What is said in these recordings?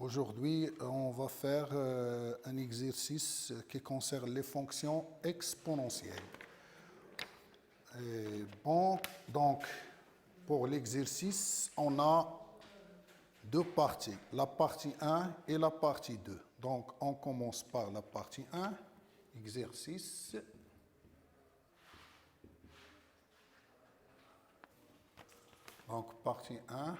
Aujourd'hui, on va faire un exercice qui concerne les fonctions exponentielles. Donc, pour l'exercice, on a deux parties, la partie 1 et la partie 2. Donc, on commence par la partie 1, exercice. Donc, partie 1.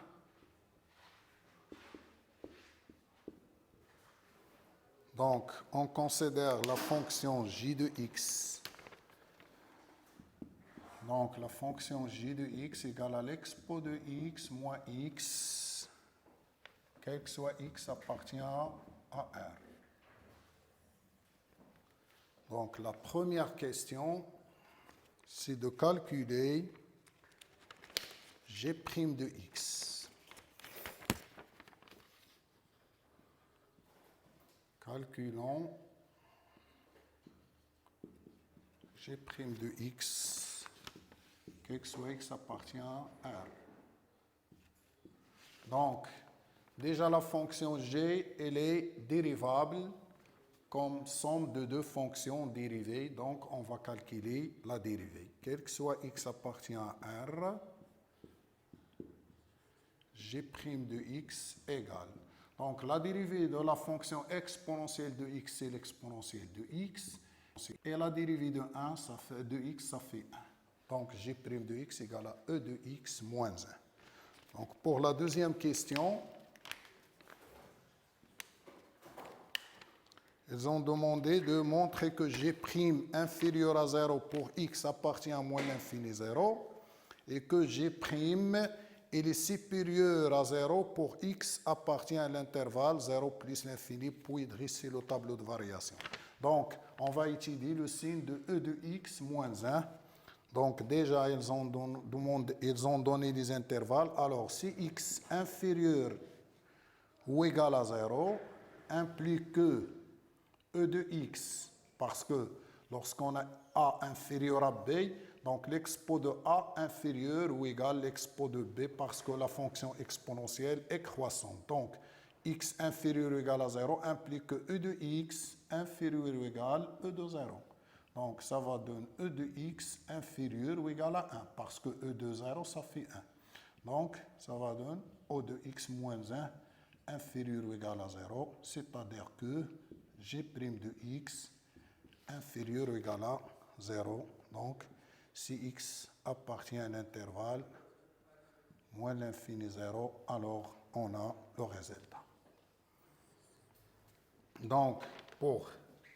Donc, on considère la fonction j de x. Donc, la fonction j de x égale à l'expo de x moins x, quel que soit x appartient à R. Donc, la première question, c'est de calculer g' de x. Calculons g' de x, quel que soit x appartient à R. Donc, déjà la fonction g, elle est dérivable comme somme de deux fonctions dérivées. Donc, on va calculer la dérivée. Quel que soit x appartient à R, g' de x égale. Donc, la dérivée de la fonction exponentielle de x, c'est l'exponentielle de x. Et la dérivée de 1, de x, ça fait 1. Donc, g' de x égale à e de x moins 1. Donc, pour la deuxième question, ils ont demandé de montrer que g' inférieur à 0 pour x appartient à moins l'infini 0 et que g' il est supérieur à 0 pour x appartient à l'intervalle 0 plus l'infini, puis dresser le tableau de variation. Donc, on va étudier le signe de e de x moins 1. Donc, déjà, ils ont donné des intervalles. Alors, si x inférieur ou égal à 0 implique que e de x, parce que lorsqu'on a a inférieur à b, donc l'expo de a inférieur ou égal l'expo de b, parce que la fonction exponentielle est croissante. Donc, x inférieur ou égal à 0 implique que e de x inférieur ou égal e de 0. Donc, ça va donner e de x inférieur ou égal à 1, parce que e de 0, ça fait 1. Donc, ça va donner o de x moins 1 inférieur ou égal à 0, c'est-à-dire que g' de x inférieur ou égal à 0. Donc, si x appartient à l'intervalle moins l'infini 0, alors on a le résultat. Donc, pour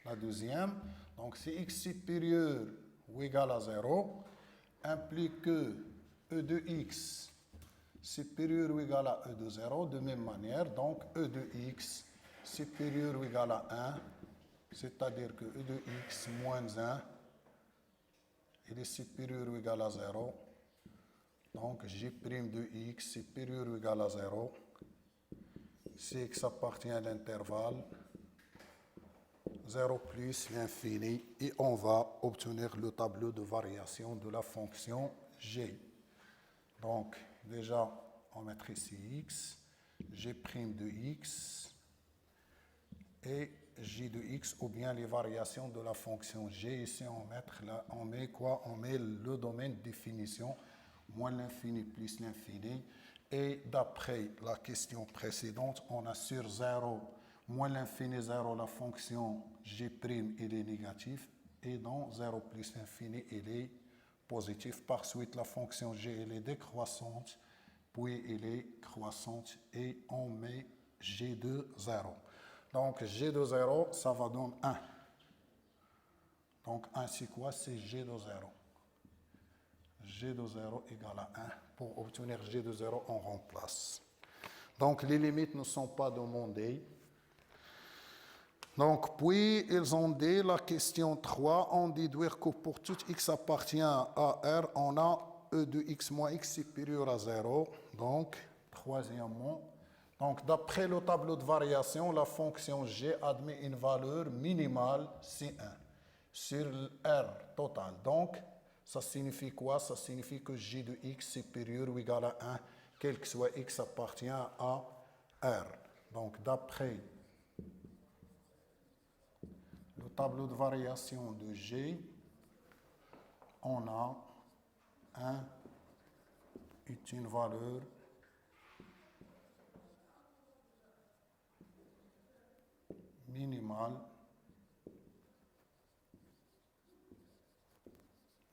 la deuxième, donc si x supérieur ou égal à 0 implique que e de x supérieur ou égal à e de 0, de même manière, donc e de x supérieur ou égal à 1, c'est-à-dire que e de x moins 1, il est supérieur ou égal à 0. Donc, g' de x supérieur ou égal à 0. Si x appartient à l'intervalle 0 plus l'infini, et on va obtenir le tableau de variation de la fonction g. Donc, déjà, on mettra ici x, g' de x, et j de x, ou bien les variations de la fonction g. Ici, on met quoi? On met le domaine de définition, moins l'infini plus l'infini. Et d'après la question précédente, on a sur 0, moins l'infini 0, la fonction g', elle est négative. Et dans 0 plus l'infini, elle est positive. Par suite, la fonction g, elle est décroissante, puis elle est croissante, et on met g de 0. Donc, g de 0, ça va donner 1. Donc, 1, c'est quoi? C'est g de 0. G de 0 égale à 1. Pour obtenir g de 0, on remplace. Donc, les limites ne sont pas demandées. Donc, puis, ils ont dit, la question 3, on déduire que pour tout x appartient à R, on a e de x moins x supérieur à 0. Donc, troisièmement, donc, d'après le tableau de variation, la fonction g admet une valeur minimale, c'est 1, sur R total. Donc, ça signifie quoi? Ça signifie que g de x supérieur ou égal à 1, quel que soit x appartient à R. Donc, d'après le tableau de variation de G, on a 1 est une valeur minimale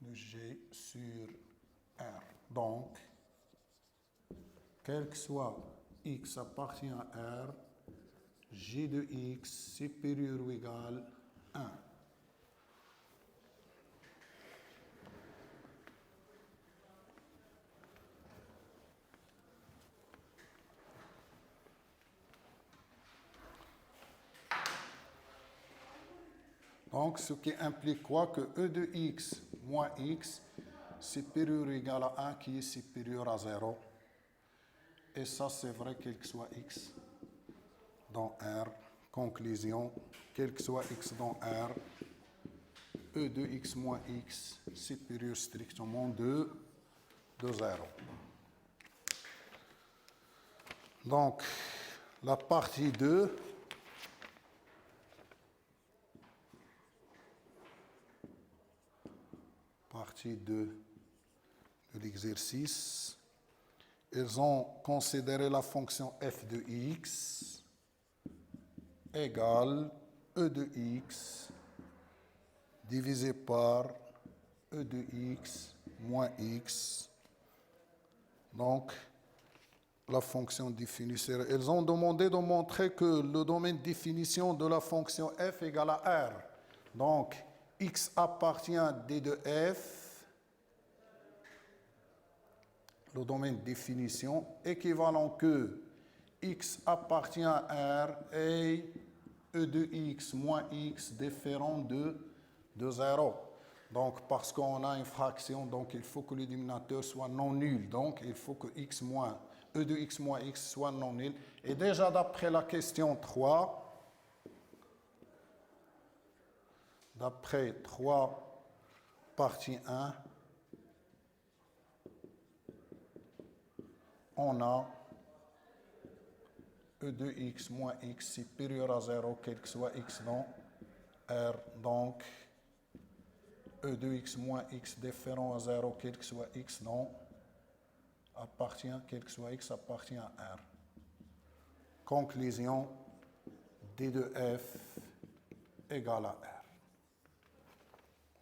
de G sur R. Donc, quel que soit x appartient à R, G de x supérieur ou égal à 1. Donc, ce qui implique quoi? Que E de x moins x supérieur ou égal à 1 qui est supérieur à 0. Et ça, c'est vrai quel que soit x dans R. Conclusion, quel que soit x dans R, E de x moins x supérieur strictement de 0. Donc, la partie 2, de l'exercice, ils ont considéré la fonction f de x égale e de x divisé par e de x moins x. Donc, la fonction définisseur. Ils ont demandé de montrer que le domaine de définition de la fonction f égale à R. Donc, x appartient à d de f. Le domaine de définition équivalent que x appartient à R et e de x moins x différent de 0. Donc, parce qu'on a une fraction, donc il faut que le dénominateur soit non nul. Donc, il faut que x moins, e de x moins x soit non nul. Et déjà, d'après la question 3, d'après 3, partie 1, on a e de x moins x supérieur à 0, quel que soit x dans R. Donc, e de x moins x différent à 0, quel que soit x dans appartient, quel que soit x appartient à R. Conclusion, d de f égale à R.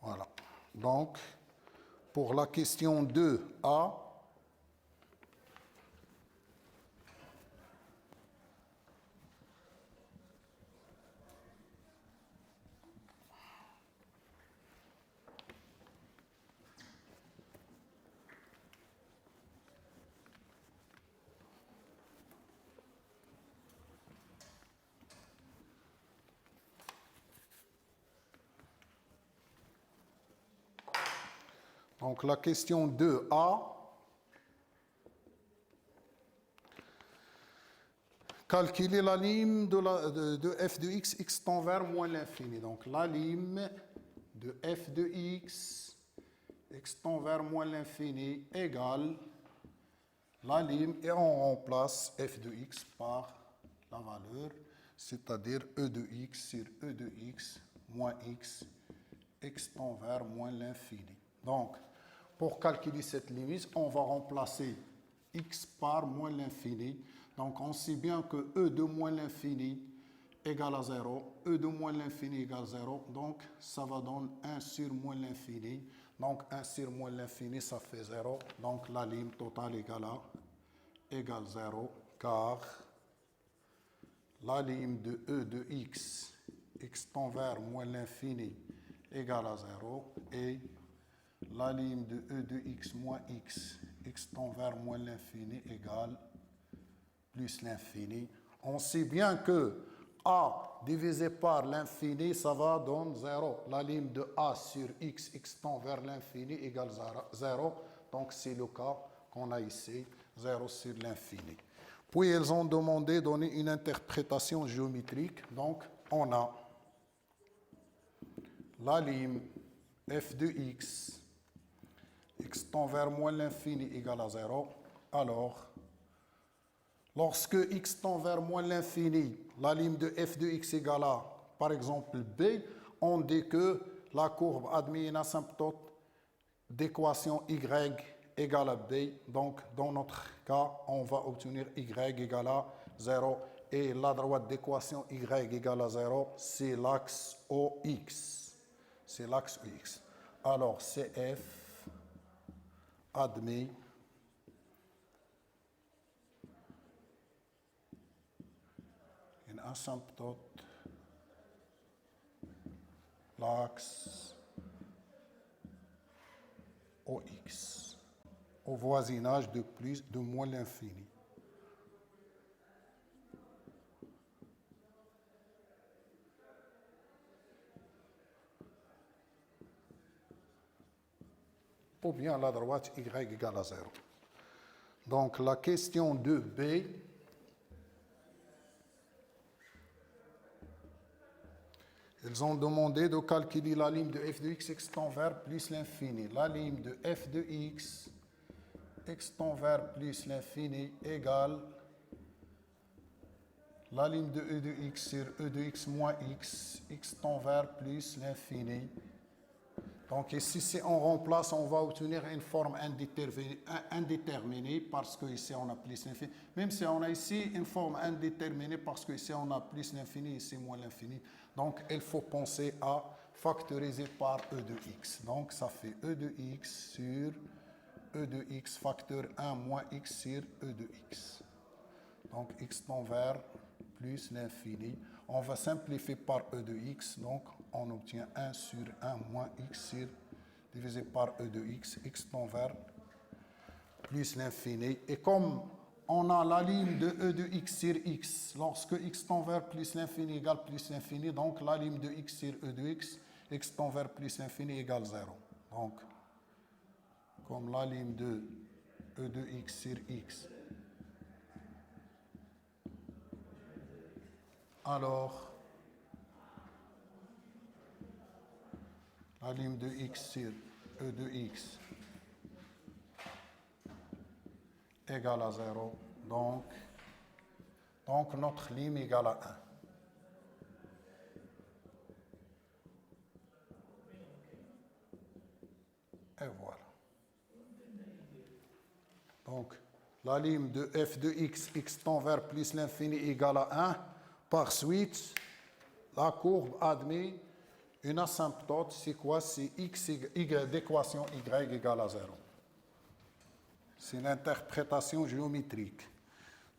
Voilà. Donc, pour la question 2a, donc la question 2a, calculer la lime de f de x, x tend vers moins l'infini. Donc la lime de f de x, x tend vers moins l'infini, égale la lime, et on remplace f de x par la valeur, c'est-à-dire e de x sur e de x moins x, x tend vers moins l'infini. Donc, pour calculer cette limite, on va remplacer x par moins l'infini. Donc, on sait bien que e de moins l'infini égale à 0. E de moins l'infini égale 0. Donc, ça va donner 1 sur moins l'infini. Donc, 1 sur moins l'infini, ça fait 0. Donc, la limite totale égale 0, car la limite de e de x, x tend vers moins l'infini, égale à 0, et la limite de e de x moins x, x tend vers moins l'infini, égale plus l'infini. On sait bien que a divisé par l'infini, ça va donner 0. La limite de a sur x, x tend vers l'infini, égale 0. Donc, c'est le cas qu'on a ici, 0 sur l'infini. Puis, ils ont demandé de donner une interprétation géométrique. Donc, on a la limite f de x, x tend vers moins l'infini égale à 0. Alors, Lorsque x tend vers moins l'infini, la limite de f de x égale à, par exemple, b, on dit que la courbe admet une asymptote d'équation y égale à b. Donc, dans notre cas, on va obtenir y égale à 0. Et la droite d'équation y égale à 0, c'est l'axe OX. C'est l'axe OX. Alors, CF admet une asymptote l'axe OX au voisinage de moins l'infini. Ou bien la droite y égale à 0. Donc la question de B, ils ont demandé de calculer la limite de f de x tend vers plus l'infini. La limite de f de x tend vers plus l'infini égale la limite de e de x sur e de x moins x tend vers plus l'infini. Donc ici, si on remplace, on va obtenir une forme indéterminée parce qu'ici on a plus l'infini. Même si on a ici une forme indéterminée parce qu'ici on a plus l'infini, ici moins l'infini. Donc il faut penser à factoriser par e de x. Donc ça fait e de x sur e de x facteur 1 moins x sur e de x. Donc x tend vers plus l'infini. On va simplifier par e de x, donc on obtient 1 sur 1 moins x sur, divisé par e de x tend vers plus l'infini. Et comme on a la ligne de e de x sur x, lorsque x tend vers plus l'infini égale plus l'infini, donc la ligne de x sur e de x tend vers plus l'infini égale 0. Donc, comme la ligne de e de x sur x, alors la limite de x sur e de x égale à 0. Donc notre limite égale à 1. Et voilà. Donc la limite de f de x tend vers plus l'infini égale à 1. Par suite, la courbe admet une asymptote, c'est quoi? C'est x d'équation y égale à 0. C'est l'interprétation géométrique.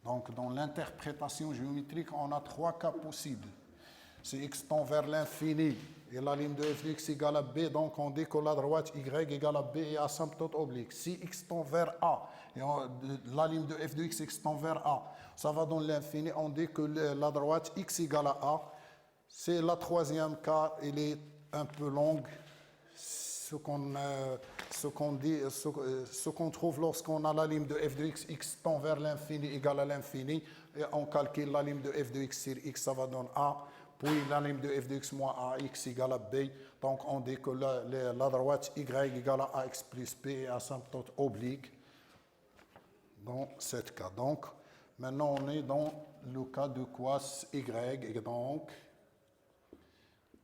Donc, dans l'interprétation géométrique, on a 3 cas possibles. Si x tend vers l'infini et la ligne de f de x égale à b, donc on dit que la droite y égale à b est asymptote oblique. Si x tend vers a et la ligne de f de x tend vers a, ça va dans l'infini, on dit que la droite x égale à a. C'est la troisième cas, il est un peu long. Ce qu'on trouve lorsqu'on a la limite de f de x tend vers l'infini égale à l'infini, et on calcule la limite de f de x sur x, ça va donner a, puis la limite de f de x moins a, x égale à b. Donc on dit que la droite y égale à ax plus b est asymptote oblique dans ce cas. Donc maintenant on est dans le cas de quoi y, et donc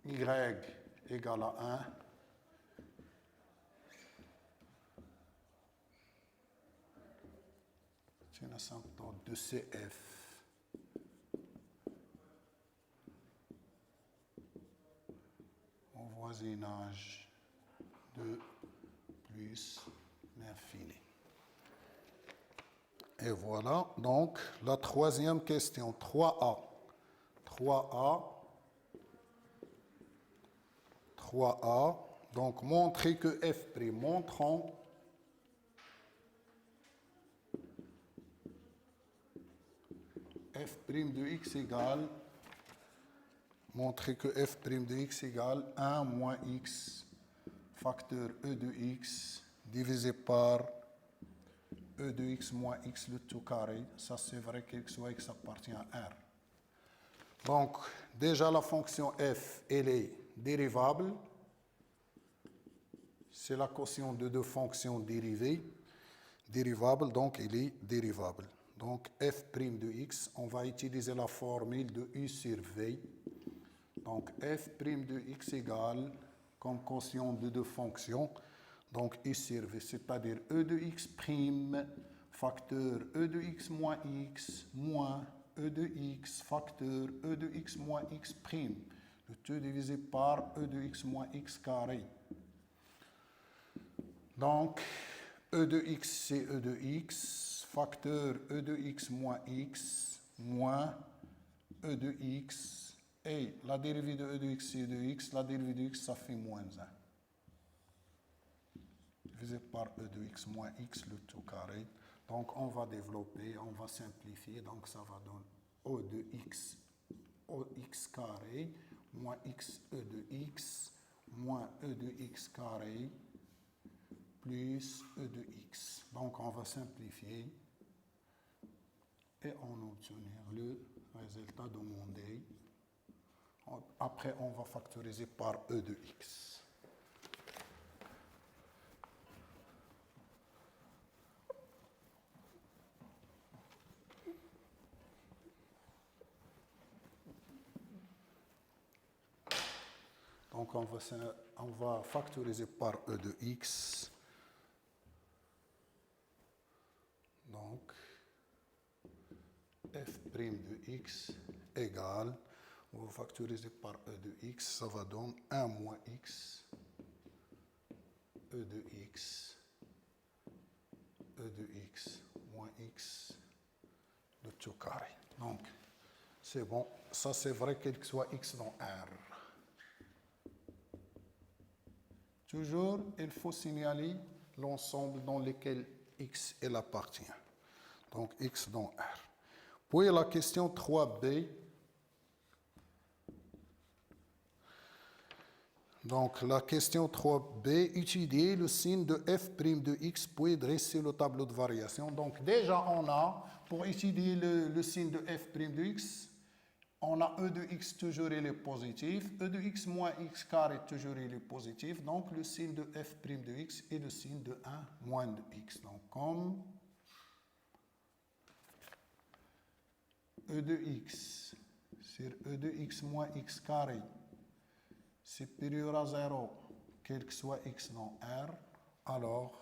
y égale à 1. C'est une asymptote de CF au voisinage de plus l'infini. Et voilà, donc la troisième question, 3A. 3A, donc montrer que f', montrons f' de x égale, montrer que f' de x égale 1 moins x facteur e de x divisé par e de x moins x le tout carré. Ça c'est vrai que x ou x appartient à R. Donc déjà la fonction f, elle est dérivable. C'est la quotient de deux fonctions dérivées. Dérivable, donc elle est dérivable. Donc f' de x, on va utiliser la formule de u sur v. Donc f' de x égale, comme quotient de deux fonctions, donc u sur v, c'est-à-dire e de x prime facteur e de x moins x moins e de x facteur e de x moins x prime. Le tout divisé par e de x moins x carré. Donc, e de x, c'est e de x, facteur e de x moins e de x, et la dérivée de e de x, c'est e de x, la dérivée de x, ça fait moins 1. Divisé par e de x moins x, le tout carré. Donc, on va développer, on va simplifier, donc ça va donner o de x, o x carré, moins x e de x, moins e de x carré, plus e de x. Donc, on va simplifier et on obtenir le résultat demandé. Après, on va factoriser par e de x. Donc, on va factoriser par e de x. Donc, f' de x égale, on va factoriser par e de x, ça va donner 1 moins x, e de x moins x, le tout carré. Donc, c'est bon. Ça, c'est vrai quel que soit x dans R. Toujours, il faut signaler l'ensemble dans lequel x appartient. Donc, x dans R. Puis la question 3b. Donc, la question 3b, étudier le signe de f' de x, puis dresser le tableau de variation. Donc, déjà, on a, pour étudier le signe de f' de x, on a e de x toujours il est positif, e de x moins x carré toujours il est positif, donc le signe de f' de x est le signe de 1 moins de x. Donc, comme e de x sur e de x moins x carré supérieur à 0, quel que soit x dans R, alors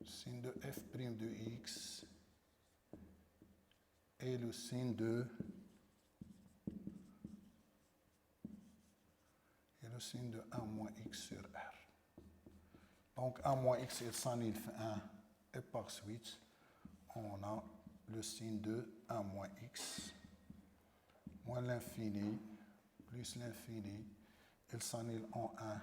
le signe de f' de x est le signe de 1 moins x sur R. Donc 1 moins x, il s'annule 1, et par suite, on a le signe de 1 moins x moins l'infini plus l'infini, il s'annule en 1.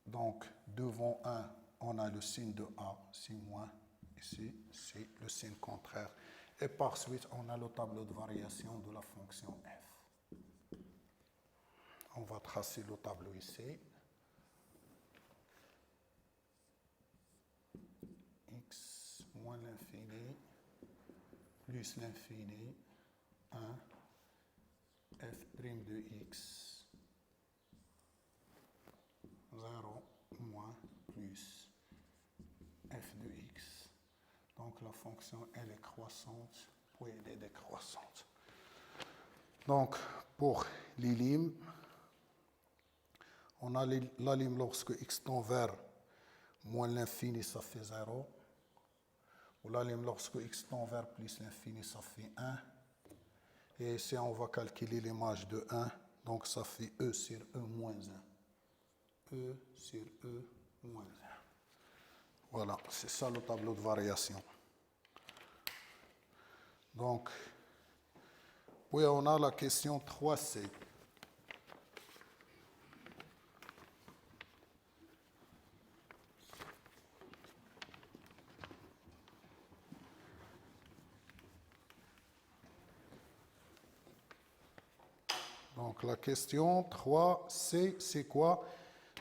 Donc, devant 1, on a le signe de A, c'est moins. Ici, c'est le signe contraire. Et par suite, on a le tableau de variation de la fonction f. On va tracer le tableau ici. X moins l'infini plus l'infini, 1, f' de x, 0, moins, plus, f de x. Donc la fonction, elle est croissante, puis elle est décroissante. Donc, pour les limes, on a la lime lorsque x tend vers moins l'infini, ça fait 0. Ou la lime lorsque x tend vers plus l'infini, ça fait 1. Et ici, on va calculer l'image de 1. Donc, ça fait e sur e moins 1. E sur e moins 1. Voilà, c'est ça le tableau de variation. Donc, puis on a la question 3c. Donc la question 3c, c'est quoi?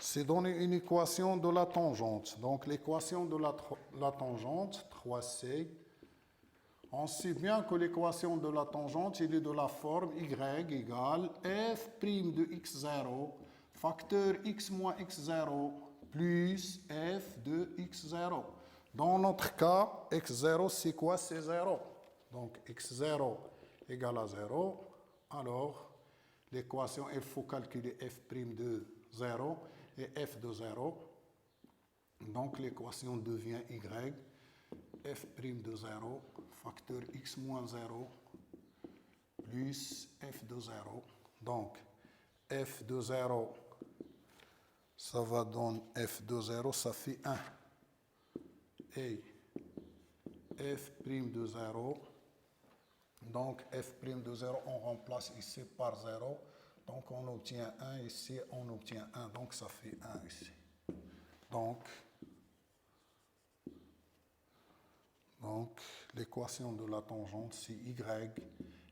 C'est donner une équation de la tangente. Donc l'équation de la tangente, 3c, on sait bien que l'équation de la tangente, il est de la forme y égale f' de x0, facteur x moins x0 plus f de x0. Dans notre cas, x0, c'est quoi? C'est 0. Donc, x0 égale à 0. Alors, l'équation, il faut calculer f' de 0 et f de 0. Donc, l'équation devient y, f' de 0, facteur x moins 0, plus f de 0. Donc, f de 0, ça va donner f de 0, ça fait 1. Et f' de 0, donc f' de 0, on remplace ici par 0. Donc, on obtient 1 ici, on obtient 1. Donc, ça fait 1 ici. Donc l'équation de la tangente, c'est y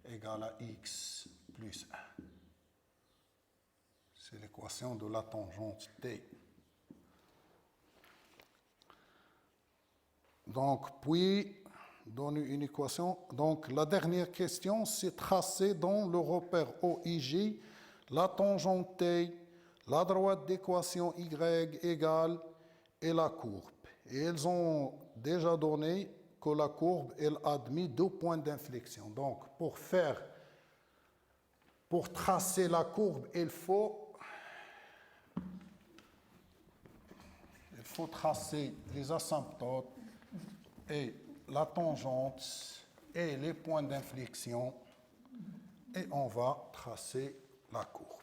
égale à x plus 1. C'est l'équation de la tangente t. Donc, puis, donner une équation. Donc, la dernière question, c'est tracer dans le repère OIJ la tangente t, la droite d'équation y égale et la courbe. Et ils ont déjà donné que la courbe, elle admet 2 points d'inflexion. Donc, pour tracer la courbe, il faut tracer les asymptotes et la tangente et les points d'inflexion et on va tracer la courbe.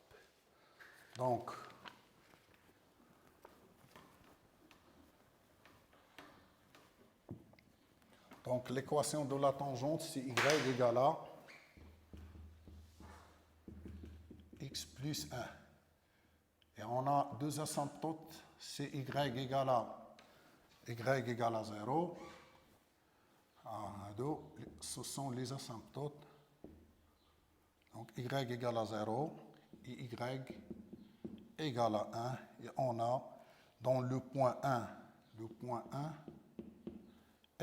Donc l'équation de la tangente, c'est y égale à x plus 1. Et on a 2 asymptotes, c'est y égale à 0. Ce sont les asymptotes. Donc y égale à 0 et y égale à 1. Et on a dans le point 1,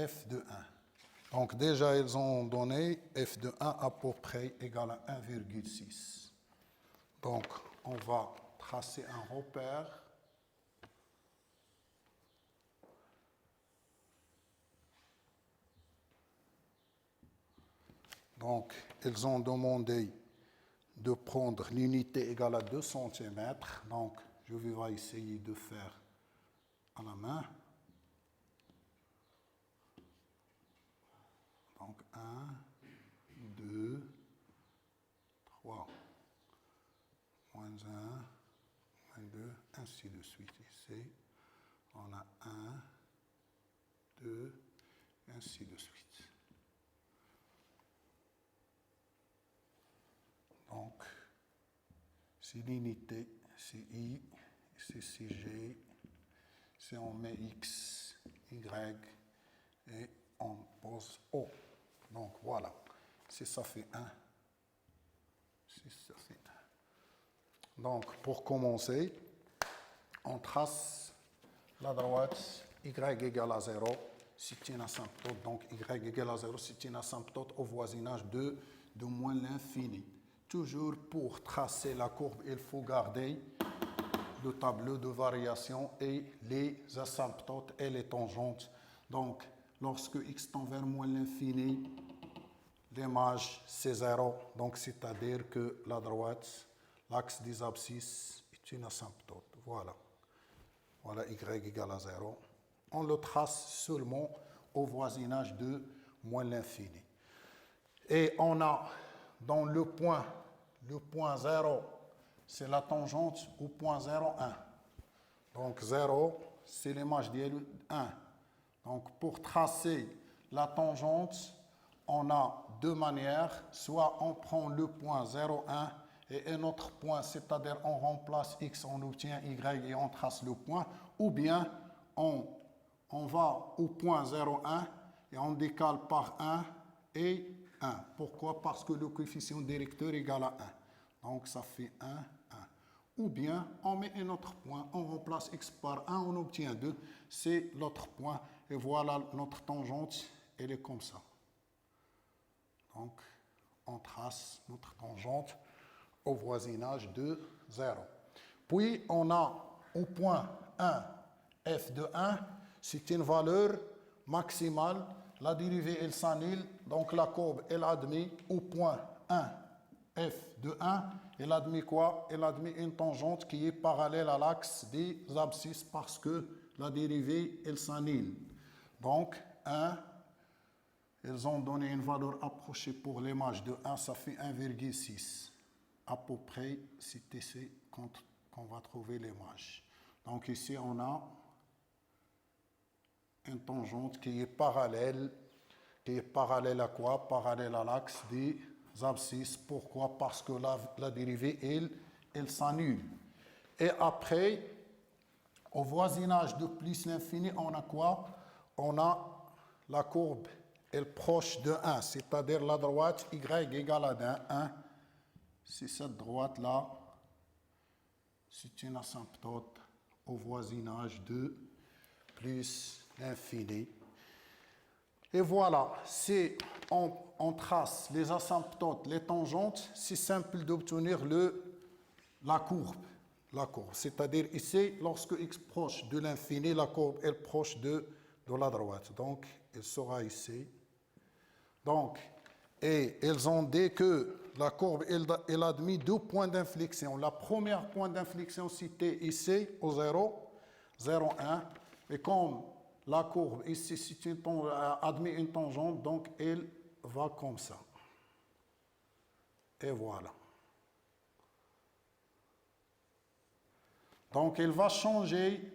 f de 1. Donc déjà, ils ont donné f de 1 à peu près égal à 1,6. Donc, on va tracer un repère. Donc, ils ont demandé de prendre l'unité égale à 2 cm. Donc, je vais essayer de faire à la main. Donc, 1, 2, 3, moins 1, moins 2, ainsi de suite. Ici, on a 1, 2, ainsi de suite. Donc, c'est l'unité, c'est I, c'est G, c'est on met X, Y, et on pose O. Donc, voilà. Si ça fait 1. Si ça fait 1. Donc, pour commencer, on trace la droite y égale à 0, c'est une asymptote. Donc, y égale à 0, c'est une asymptote au voisinage de moins l'infini. Toujours pour tracer la courbe, il faut garder le tableau de variation et les asymptotes et les tangentes. Donc, lorsque x tend vers moins l'infini, l'image c'est 0. Donc, c'est-à-dire que la droite, l'axe des abscisses, est une asymptote. Voilà. Voilà y égale à 0. On le trace seulement au voisinage de moins l'infini. Et on a dans le point 0, c'est la tangente au point 0, 1. Donc 0, c'est l'image d'IL 1. Donc pour tracer la tangente, on a 2 manières. Soit on prend le point 0, 1 et un autre point, c'est-à-dire on remplace x, on obtient y et on trace le point. Ou bien on va au point 0, 1 et on décale par 1 et 1. Pourquoi? Parce que le coefficient directeur est égal à 1. Donc ça fait 1, 1. Ou bien on met un autre point, on remplace x par 1, on obtient 2. C'est l'autre point. Et voilà notre tangente, elle est comme ça. Donc on trace notre tangente au voisinage de 0. Puis on a au point 1 f de 1, c'est une valeur maximale. La dérivée, elle s'annule, donc la courbe, elle admet au point 1, f de 1, elle admet quoi? Elle admet une tangente qui est parallèle à l'axe des abscisses parce que la dérivée, elle s'annule. Donc, 1, ils ont donné une valeur approchée pour l'image de 1, ça fait 1,6. À peu près, c'est ici qu'on va trouver l'image. Donc ici, on a une tangente qui est parallèle à quoi? Parallèle à l'axe des abscisses. Pourquoi? Parce que la dérivée, elle s'annule. Et après, au voisinage de plus l'infini, on a quoi? On a la courbe, elle est proche de 1, c'est-à-dire la droite y égale à 1. C'est cette droite-là, c'est une asymptote au voisinage de plus l'infini. Et voilà, si on trace les asymptotes, les tangentes, c'est simple d'obtenir la courbe. C'est-à-dire ici, lorsque x proche de l'infini, la courbe est proche de la droite. Donc, elle sera ici. Donc, et ils ont dit que la courbe, elle admet 2 points d'inflexion. La première point d'inflexion, c'était ici, au 0, 0, 1. Et comme la courbe ici admet une tangente, donc elle va comme ça. Et voilà. Donc elle va changer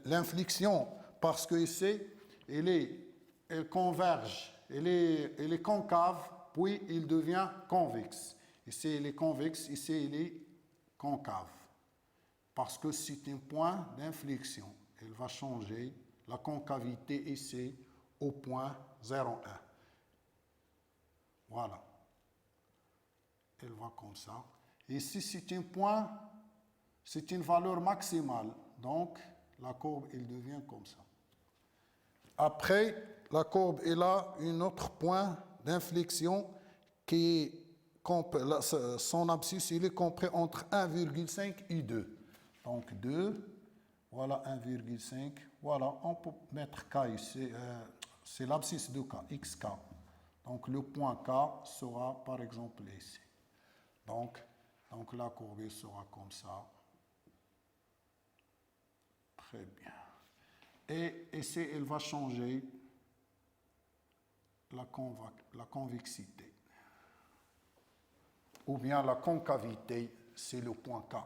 l'inflexion parce que ici, elle converge, elle est concave, puis il devient convexe. Ici, il est convexe, ici, il est concave. Parce que c'est un point d'inflexion. Elle va changer la concavité ici au point 0,1. Voilà. Elle va comme ça. Ici, c'est un point, c'est une valeur maximale. Donc, la courbe, elle devient comme ça. Après, la courbe, elle a un autre point d'inflexion qui son abscisse, il est compris entre 1,5 et 2. Donc 2, voilà 1,5. Voilà, on peut mettre K ici. C'est l'abscisse de K, XK. Donc le point K sera par exemple ici. Donc la courbe sera comme ça. Très bien. Et ici, elle va changer la convexité. Ou bien la concavité, c'est le point K.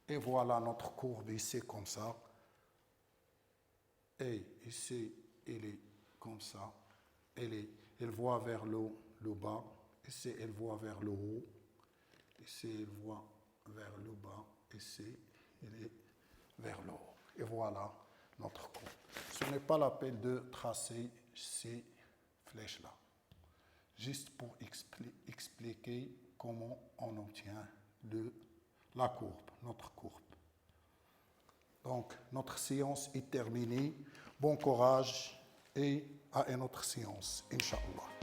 Et voilà notre courbe ici comme ça. Et ici, elle est comme ça. Elle voit vers le bas. Ici, elle voit vers le haut. Ici, elle voit vers le bas. Ici, elle est vers le haut. Et voilà notre courbe. Ce n'est pas la peine de tracer ces flèches-là. Juste pour expliquer comment on obtient la courbe, notre courbe. Donc, notre séance est terminée. Bon courage et à une autre séance, Inch'Allah.